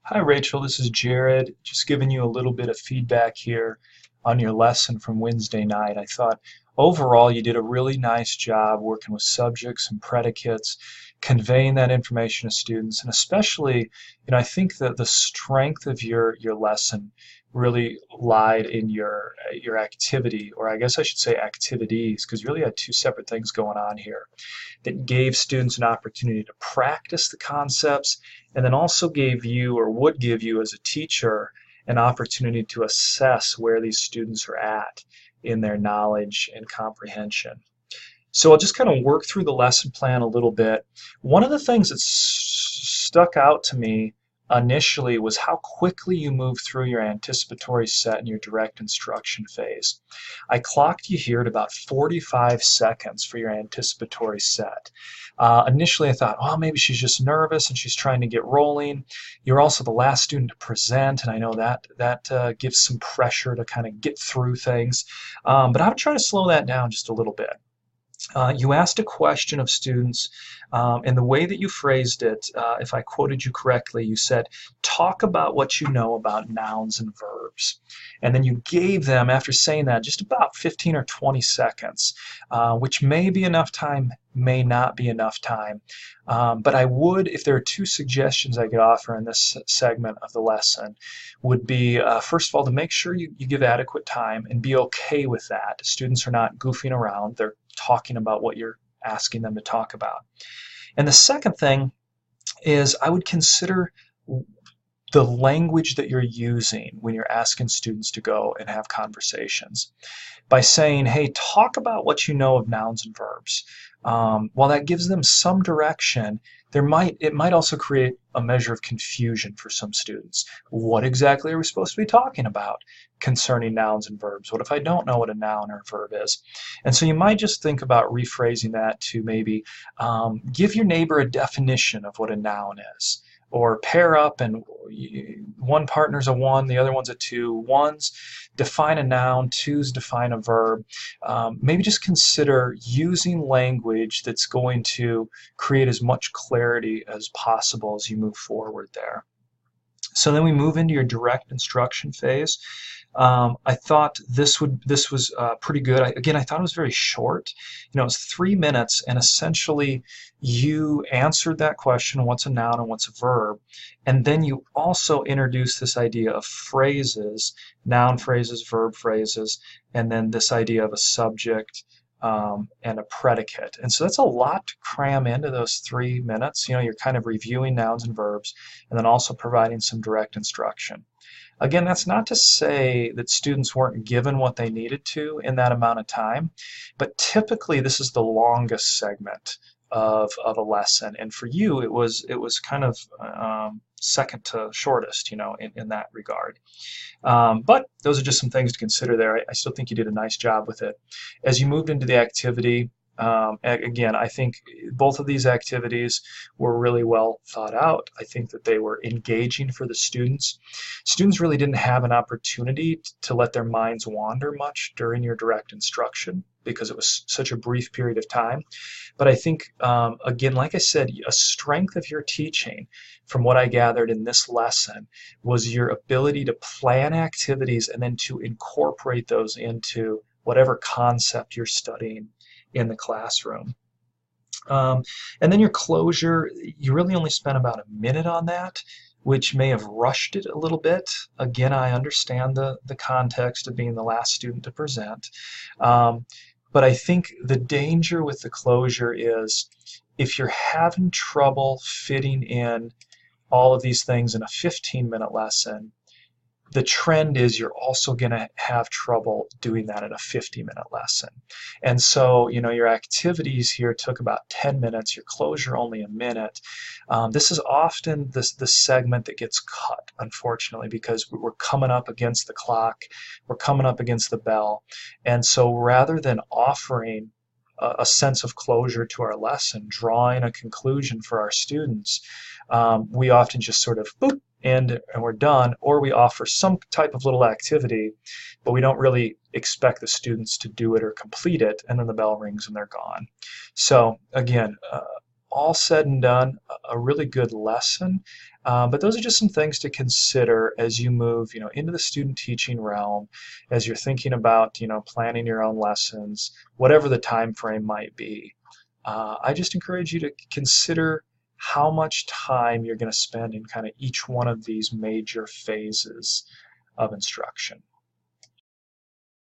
Hi Rachel, this is Jared. Just giving you a little bit of feedback here on your lesson from Wednesday night. I thought overall you did a really nice job working with subjects and predicates, conveying that information to students, and especially, I think that the strength of your lesson really lied in your activity, or I guess I should say activities, because you really had two separate things going on here that gave students an opportunity to practice the concepts and then also gave you or would give you as a teacher an opportunity to assess where these students are at in their knowledge and comprehension. So I'll just kind of work through the lesson plan a little bit. One of the things that stuck out to me initially was how quickly you move through your anticipatory set and your direct instruction phase. I clocked you here at about 45 seconds for your anticipatory set. Initially I thought, oh, maybe she's just nervous and she's trying to get rolling. You're also the last student to present, and I know that gives some pressure to kind of get through things. But I would try to slow that down just a little bit. You asked a question of students, and the way that you phrased it, if I quoted you correctly, you said, talk about what you know about nouns and verbs. And then you gave them, after saying that, just about 15 or 20 seconds, which may be enough time, may not be enough time. But I would, if there are two suggestions I could offer in this segment of the lesson, would be, first of all, to make sure you give adequate time and be okay with that. Students are not goofing around. They're talking about what you're asking them to talk about. And the second thing is I would consider the language that you're using when you're asking students to go and have conversations. By saying, hey, talk about what you know of nouns and verbs. While that gives them some direction, it might also create a measure of confusion for some students. What exactly are we supposed to be talking about concerning nouns and verbs? What if I don't know what a noun or a verb is? And so you might just think about rephrasing that to maybe give your neighbor a definition of what a noun is. Or pair up and one partner's a one, the other one's a two. Ones define a noun, twos define a verb. Maybe just consider using language that's going to create as much clarity as possible as you move forward there. So then we move into your direct instruction phase. I thought this was pretty good. Again, I thought it was very short. It was 3 minutes, and essentially you answered that question, what's a noun and what's a verb, and then you also introduced this idea of phrases, noun phrases, verb phrases, and then this idea of a subject and a predicate. And so that's a lot to cram into those 3 minutes. You're kind of reviewing nouns and verbs and then also providing some direct instruction. Again, that's not to say that students weren't given what they needed to in that amount of time, but typically this is the longest segment of a lesson, and for you it was kind of second to shortest, in that regard. But those are just some things to consider there. I still think you did a nice job with it. As you moved into the activity, again, I think both of these activities were really well thought out. I think that they were engaging for the students. Students really didn't have an opportunity to let their minds wander much during your direct instruction because it was such a brief period of time. But I think, again, like I said, a strength of your teaching, from what I gathered in this lesson, was your ability to plan activities and then to incorporate those into whatever concept you're studying in the classroom. And then your closure, you really only spent about a minute on that, which may have rushed it a little bit. Again, I understand the context of being the last student to present. But I think the danger with the closure is if you're having trouble fitting in all of these things in a 15-minute lesson, the trend is you're also going to have trouble doing that in a 50-minute lesson. And so, your activities here took about 10 minutes, your closure only a minute. This is often the segment that gets cut, unfortunately, because we're coming up against the clock, we're coming up against the bell. And so rather than offering a sense of closure to our lesson, drawing a conclusion for our students, we often just sort of boop, and we're done, or we offer some type of little activity, but we don't really expect the students to do it or complete it, and then the bell rings and they're gone. So again, all said and done, a really good lesson. But those are just some things to consider as you move, into the student teaching realm, as you're thinking about, planning your own lessons, whatever the time frame might be. I just encourage you to consider how much time you're going to spend in kind of each one of these major phases of instruction.